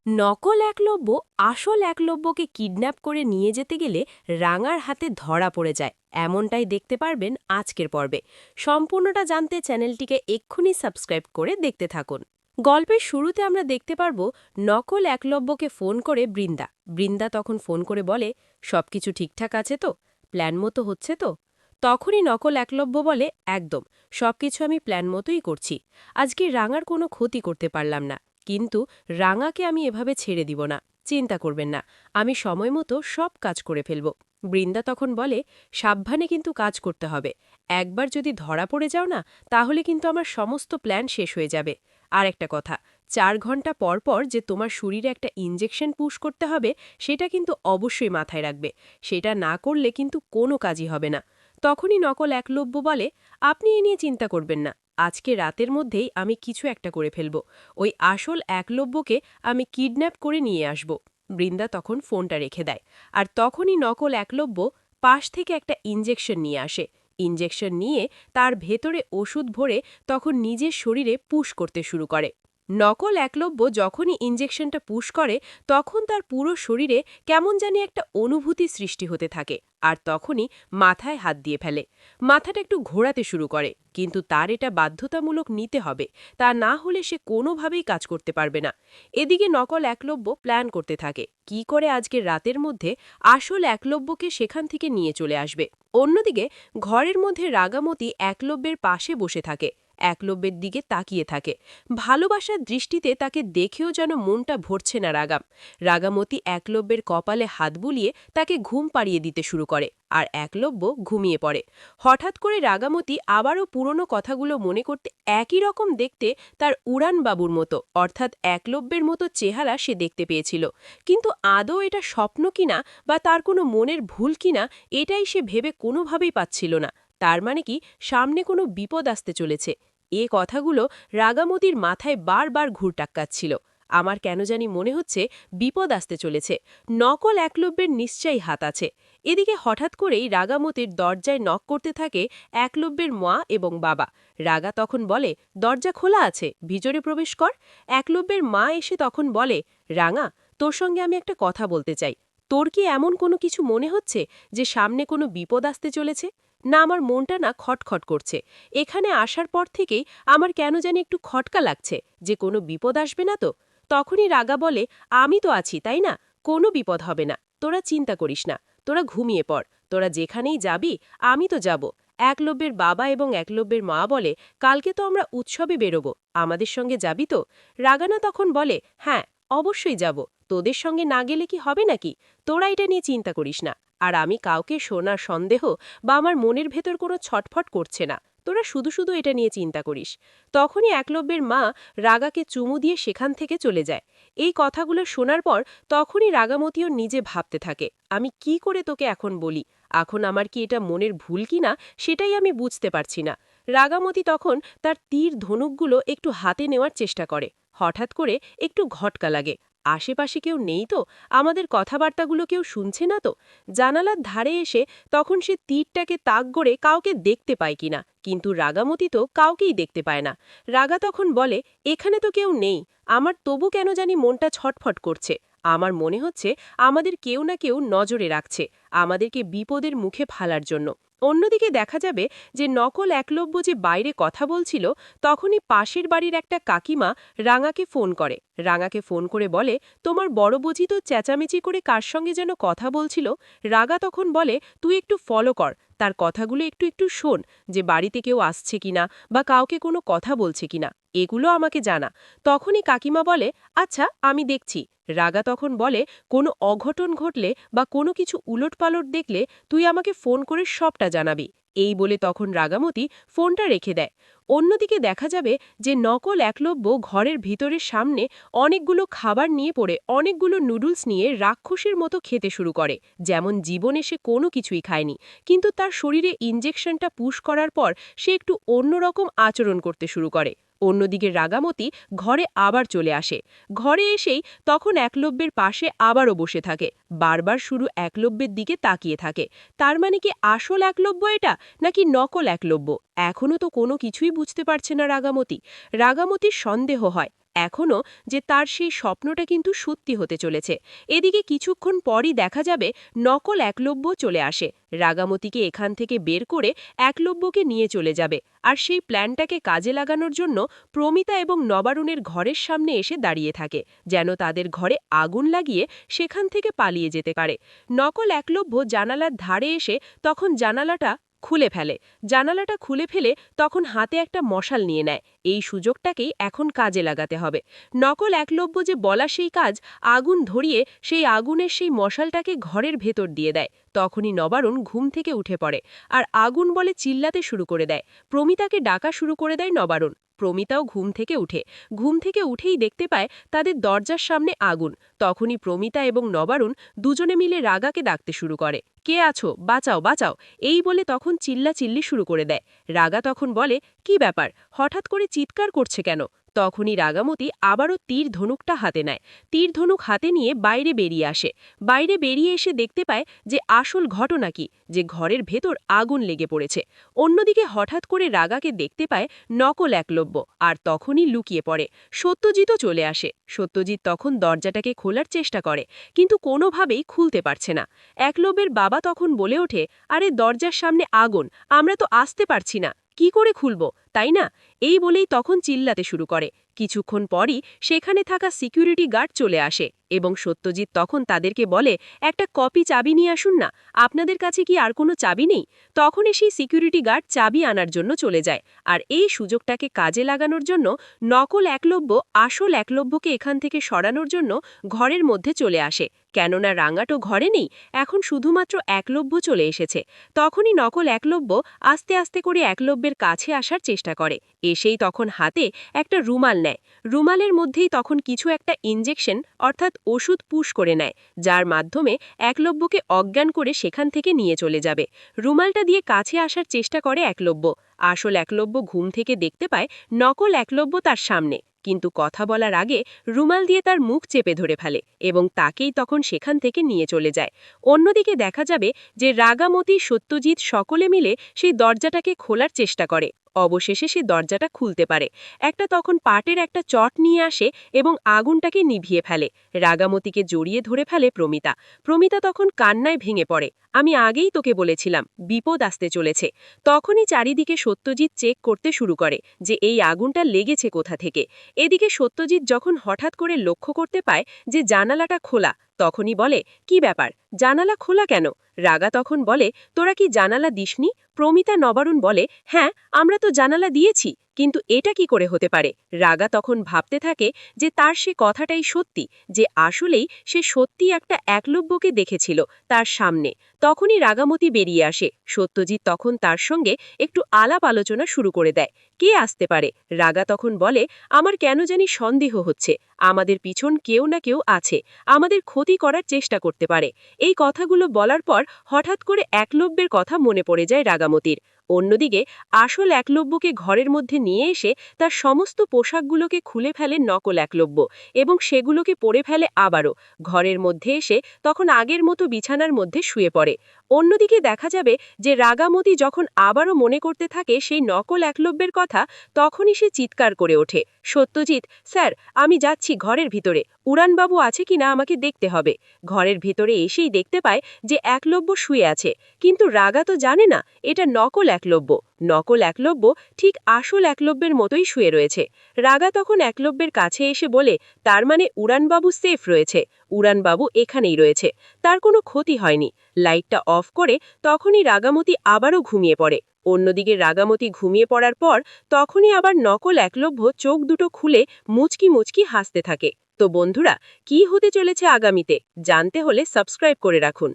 নকল একলব্য আসল একলব্যকে কিডন্যাপ করে নিয়ে যেতে গেলে রাঙার হাতে ধরা পড়ে যায়, এমনটাই দেখতে পারবেন আজকের পর্বে। সম্পূর্ণটা জানতে চ্যানেলটিকে এক্ষুনি সাবস্ক্রাইব করে দেখতে থাকুন। গল্পের শুরুতে আমরা দেখতে পারব নকল একলব্যকে ফোন করে বৃন্দা। বৃন্দা তখন ফোন করে বলে, সবকিছু ঠিকঠাক আছে তো? প্ল্যান মতো হচ্ছে তো? তখনই নকল একলব্য বলে, একদম, সবকিছু আমি প্ল্যান মতোই করছি। আজকে রাঙার কোনো ক্ষতি করতে পারলাম না, কিন্তু রাঙাকে আমি এভাবে ছেড়ে দিব না। চিন্তা করবেন না, আমি সময় মতো সব কাজ করে ফেলব। বৃন্দা তখন বলে, সাবধানে কিন্তু কাজ করতে হবে। একবার যদি ধরা পড়ে যাও না, তাহলে কিন্তু আমার সমস্ত প্ল্যান শেষ হয়ে যাবে। আর একটা কথা, 4 ঘন্টা পর পর যে তোমার শরীরে একটা ইনজেকশন পুশ করতে হবে, সেটা কিন্তু অবশ্যই মাথায় রাখবে। সেটা না করলে কিন্তু কোনো কাজই হবে না। তখনই নকল একলব্য বলে, আপনি এ নিয়ে চিন্তা করবেন না, আজকে রাতের মধ্যেই আমি কিছু একটা করে ফেলব। ওই আসল একলব্যকে আমি কিডন্যাপ করে নিয়ে আসব। বৃন্দা তখন ফোনটা রেখে দেয়, আর তখনই নকল একলব্য পাশ থেকে একটা ইনজেকশন নিয়ে আসে। ইনজেকশন নিয়ে তার ভেতরে ওষুধ ভরে তখন নিজের শরীরে পুশ করতে শুরু করে। নকল একলব্য যখনই ইনজেকশনটা পুশ করে, তখন তার পুরো শরীরে কেমন জানি একটা অনুভূতি সৃষ্টি হতে থাকে, আর তখনই মাথায় হাত দিয়ে ফেলে। মাথাটা একটু ঘোরাতে শুরু করে, কিন্তু তার এটা বাধ্যতামূলক নিতে হবে, তা না হলে সে কোনোভাবেই কাজ করতে পারবে না। এদিকে নকল একলব্য প্ল্যান করতে থাকে কি করে আজকের রাতের মধ্যে আসল একলব্যকে সেখান থেকে নিয়ে চলে আসবে। অন্যদিকে ঘরের মধ্যে রাগামতি একলব্যের পাশে বসে থাকে, একলব্যের দিকে তাকিয়ে থাকে। ভালোবাসার দৃষ্টিতে তাকে দেখেও যেন মনটা ভরছে না রাগামতি একলব্যের কপালে হাত বুলিয়ে তাকে ঘুম পাড়িয়ে দিতে শুরু করে, আর একলব্য ঘুমিয়ে পড়ে। হঠাৎ করে রাগামতি আবারও পুরনো কথাগুলো মনে করতে, একই রকম দেখতে তার উড়ান বাবুর মতো, অর্থাৎ একলব্যের মতো চেহারা সে দেখতে পেয়েছিল। কিন্তু আদৌ এটা স্বপ্ন কিনা বা তার কোনো মনের ভুল কিনা, এটাই সে ভেবে কোনোভাবেই পাচ্ছিল না। তার মানে কি সামনে কোনো বিপদ আসতে চলেছে? এ কথাগুলো রাগামতির মাথায় বারবার ঘুরটাক্কাচ্ছিল। আমার কেন জানি মনে হচ্ছে বিপদ আসতে চলেছে, নকল একলব্যের নিশ্চয়ই হাত আছে। এদিকে হঠাৎ করেই রাগামতির দরজায় নক করতে থাকে একলব্যের মা এবং বাবা। রাগা তখন বলে, দরজা খোলা আছে, ভিতরে প্রবেশ কর। একলব্যের মা এসে তখন বলে, রাঙা, তোর সঙ্গে আমি একটা কথা বলতে চাই। তোর কি এমন কোনো কিছু মনে হচ্ছে যে সামনে কোনো বিপদ আসতে চলেছে? না, আমার মনটা না খটখট করছে। এখানে আসার পর থেকেই আমার কেন জানি একটু খটকা লাগছে যে কোনো বিপদ আসবে না তো? তখনই রাগা বলে, আমি তো আছি, তাই না? কোনো বিপদ হবে না, তোরা চিন্তা করিস না, তোরা ঘুমিয়ে পড়, তোরা যেখানেই যাবি আমি তো যাব। একলব্যের বাবা এবং একলব্যের মা বলে, কালকে তো আমরা উৎসবে বেরোব, আমাদের সঙ্গে যাবি তো? রাগানা তখন বলে, হ্যাঁ, অবশ্যই যাব, তোদের সঙ্গে না গেলে কি হবে নাকি? তোরা এটা নিয়ে চিন্তা করিস না। আর আমি কাউকে শোনার সন্দেহ বা আমার মনের ভেতর কোনো ছটফট করছে না, তোরা শুধু শুধু এটা নিয়ে চিন্তা করিস। তখনই একলব্যের মা রাগাকে চুমু দিয়ে সেখান থেকে চলে যায়। এই কথাগুলো শোনার পর তখনই রাগামতিও নিজে ভাবতে থাকে, আমি কি করে তোকে এখন বলি? এখন আমার কি এটা মনের ভুল কিনা সেটাই আমি বুঝতে পারছি না। রাগামতি তখন তার তীর ধনুকগুলো একটু হাতে নেওয়ার চেষ্টা করে। হঠাৎ করে একটু ঘটকা লাগে, আশেপাশে কেউ নেই তো? আমাদের কথাবার্তাগুলো কেউ শুনছে না তো? জানালার ধারে এসে তখন সে তীরটাকে তাক করে কাউকে দেখতে পায় কিনা, কিন্তু রাগামতি তো কাউকেই দেখতে পায় না। রাগা তখন বলে, এখানে তো কেউ নেই, আমার তবু কেন জানি মনটা ছটফট করছে। আমার মনে হচ্ছে আমাদের কেউ না কেউ নজরে রাখছে, আমাদেরকে বিপদের মুখে ফালার জন্য। অন্যদিকে দেখা যাবে যে নকল একলব্য যে বাইরে কথা বলছিল, তখনই পাশের বাড়ির একটা কাকিমা রাঙাকে ফোন করে। রাঙাকে ফোন করে বলে, তোমার বড় বুঝি তো চেঁচামেচি করে কার সঙ্গে যেন কথা বলছিল। রাগা তখন বলে, তুই একটু ফলো কর, তার কথাগুলো একটু একটু শোন, যে বাড়িতে কেউ আসছে কিনা বা কাউকে কোনো কথা বলছে কিনা, এগুলো আমাকে জানা। তখনই কাকিমা বলে, আচ্ছা, আমি দেখছি। রাগা তখন বলে, কোনো অঘটন ঘটলে বা কোনো কিছু উলটপালট দেখলে তুই আমাকে ফোন করে সবটা জানাবি। এই বলে তখন রাগামতি ফোনটা রেখে দেয়। অন্যদিকে দেখা যাবে যে নকল একলব্য ঘরের ভিতরের সামনে অনেকগুলো খাবার নিয়ে পড়ে অনেকগুলো নুডলস নিয়ে রাক্ষসীর মতো খেতে শুরু করে, যেমন জীবনে সে কোনো কিছুই খায়নি। কিন্তু তার শরীরে ইনজেকশনটা পুশ করার পর সে একটু অন্যরকম আচরণ করতে শুরু করে। অন্যদিকে রাগামতি ঘরে আবার চলে আসে। ঘরে এসেই তখন একলব্যের পাশে আবারও বসে থাকে, বারবার শুরু একলব্যের দিকে তাকিয়ে থাকে। তার মানে কি আসল একলব্য এটা, নাকি নকল একলব্য? এখনও তো কোনো কিছুই বুঝতে পারছে না রাগামতি। রাগামতির সন্দেহ হয়, এখনও যে তার সেই স্বপ্নটা কিন্তু সত্যি হতে চলেছে। এদিকে কিছুক্ষণ পরই দেখা যাবে নকল একলব্য চলে আসে, রাগামতিকে এখান থেকে বের করে একলব্যকে নিয়ে চলে যাবে। আর সেই প্ল্যানটাকে কাজে লাগানোর জন্য প্রমিতা এবং নবারুণের ঘরের সামনে এসে দাঁড়িয়ে থাকে, যেন তাদের ঘরে আগুন লাগিয়ে সেখান থেকে পালিয়ে যেতে পারে। নকল একলব্য জানালার ধারে এসে তখন জানালাটা খুলে ফেলে। জানালাটা খুলে ফেলে তখন হাতে একটা মশাল নিয়ে নেয়। এই সুযোগটাকেই এখন কাজে লাগাতে হবে। নকল একলব্য যে বলা সেই কাজ, আগুন ধরিয়ে সেই আগুনের সেই মশালটাকে ঘরের ভেতর দিয়ে দেয়। তখনই নবারুণ ঘুম থেকে উঠে পড়ে আর আগুন বলে চিল্লাতে শুরু করে দেয়। প্রমিতাকে ডাকা শুরু করে দেয় নবারুণ। প্রমিতাও ঘুম থেকে উঠেই দেখতে পায় তাদের দরজার সামনে আগুন। তখনই প্রমিতা এবং নবারুণ দুজনে মিলে রাগাকে ডাকতে শুরু করে, কে আছো, বাঁচাও বাঁচাও, এই বলে তখন চিল্লাচিল্লি শুরু করে দেয়। রাগা তখন বলে, কি ব্যাপার, হঠাৎ করে চিৎকার করছে কেন? তখনই রাগামতি আবারও তীর ধনুকটা হাতে নেয়। তীর ধনুক হাতে নিয়ে বাইরে বেরিয়ে আসে। বাইরে বেরিয়ে এসে দেখতে পায় যে আসল ঘটনা কি, যে ঘরের ভেতর আগুন লেগে পড়েছে। অন্যদিকে হঠাৎ করে রাগাকে দেখতে পায় নকল একলব্য, আর তখনই লুকিয়ে পড়ে। সত্যজিৎও চলে আসে। সত্যজিৎ তখন দরজাটাকে খোলার চেষ্টা করে, কিন্তু কোনোভাবেই খুলতে পারছে না। একলব্যের বাবা তখন বলে ওঠে, আরে দরজার সামনে আগুন, আমরা তো আসতে পারছি না, কি করে খুলব, তাই না? এই বলেই তখন চিল্লাতে শুরু করে। কিছুক্ষণ পরই সেখানে থাকা সিকিউরিটি গার্ড চলে আসে এবং সত্যজিৎ তখন তাদেরকে বলে, একটা কপি চাবি নিয়ে আসুন না, আপনাদের কাছে কি আর কোনো চাবি নেই? তখনই সেই সিকিউরিটি গার্ড চাবি আনার জন্য চলে যায়। আর এই সুযোগটাকে কাজে লাগানোর জন্য নকল একলব্য আসল একলব্যকে এখান থেকে সরানোর জন্য ঘরের মধ্যে চলে আসে। কেননা রাঙাটো ঘরে নেই, এখন শুধুমাত্র একলব্য চলে এসেছে। তখনই নকল একলব্য আস্তে আস্তে করে একলব্যের কাছে আসার চেষ্টা করে। এসেই তখন হাতে একটা রুমাল নেয়। রুমালের মধ্যেই তখন কিছু একটা ইনজেকশন অর্থাৎ ওষুধ পুশ করে নেয়, যার মাধ্যমে একলব্যকে অজ্ঞান করে সেখান থেকে নিয়ে চলে যাবে। রুমালটা দিয়ে কাছে আসার চেষ্টা করে একলব্য। আসল একলব্য ঘুম থেকে দেখতে পায় নকল একলব্য তার সামনে, কিন্তু কথা বলার আগে রুমাল দিয়ে তার মুখ চেপে ধরে ফেলে এবং তাকেই তখন সেখান থেকে নিয়ে চলে যায়। অন্যদিকে দেখা যাবে যে রাগামতি, সত্যজিৎ সকলে মিলে সেই দরজাটাকে খোলার চেষ্টা করে। অবশেষে সে দরজাটা খুলতে পারে। তখন পাটের একটা চট নিয়ে আসে এবং আগুনটাকে নিভিয়ে ফেলে। রাগামতিকে জড়িয়ে ধরে ফেলে প্রমিতা। প্রমিতা তখন কান্নায় ভেঙে পড়ে, আমি আগেই তোকে বলেছিলাম বিপদ আসতে চলেছে। তখনই চারিদিকে সত্যজিৎ চেক করতে শুরু করে যে এই আগুনটা লেগেছে কোথা থেকে। এদিকে সত্যজিৎ যখন হঠাৎ করে লক্ষ্য করতে পায় যে জানালাটা খোলা, তখনই বলে, কি ব্যাপার, জানালা খোলা কেন? রাগা তখন বলে, তোরা কি জানালা দিসনি? প্রমিতা, নবারুণ বলে, হ্যাঁ আমরা তো জানালা দিয়েছি, কিন্তু এটা কি করে হতে পারে? রাগা তখন ভাবতে থাকে যে তার সে কথাটাই সত্যি, যে আসলেই সে সত্যি একটা একলব্যকে দেখেছিল তার সামনে। তখনই রাগামতি বেরিয়ে আসে। সত্যজিৎ তখন তার সঙ্গে একটু আলাপ আলোচনা শুরু করে দেয়, কে আসতে পারে? রাগা তখন বলে, আমার কেন জানি সন্দেহ হচ্ছে, আমাদের পিছন কেউ না কেউ আছে, আমাদের ক্ষতি করার চেষ্টা করতে পারে। এই কথাগুলো বলার পর হঠাৎ করে একলব্যের কথা মনে পড়ে যায় রাগামতির। অন্যদিকে আসল একলব্যকে ঘরের মধ্যে নিয়ে এসে তার সমস্ত পোশাকগুলোকে খুলে ফেলে নকল একলব্য এবং সেগুলোকে পরে ফেলে আবারও। ঘরের মধ্যে এসে তখন আগের মতো বিছানার মধ্যে শুয়ে পড়ে। অন্যদিকে দেখা যাবে যে রাগামতি যখন আবারও মনে করতে থাকে সেই নকল একলব্যের কথা, তখনই সে চিৎকার করে ওঠে, সত্যজিৎ স্যার, আমি যাচ্ছি ঘরের ভিতরে, উড়ানবাবু আছে কিনা আমাকে দেখতে হবে। ঘরের ভিতরে এসেই দেখতে পায় যে একলব্য শুয়ে আছে, কিন্তু রাগা তো জানে না এটা নকল একলব্য। নকল একলব্য ঠিক আসল একলব্যের মতোই শুয়ে রয়েছে। রাগা তখন একলব্যের কাছে এসে বলে, তার মানে উড়ানবাবু সেফ রয়েছে, উড়ানবাবু এখানেই রয়েছে, তার কোনো ক্ষতি হয়নি। লাইটটা অফ করে তখনই রাগামতি আবারও ঘুমিয়ে পড়ে। অন্যদিকে রাগামতি ঘুমিয়ে পড়ার পর তখনই আবার নকল একলব্য চোখ দুটো খুলে মুচকি মুচকি হাসতে থাকে। তো বন্ধুরা, কি হতে চলেছে আগামীতে জানতে হলে সাবস্ক্রাইব করে রাখুন।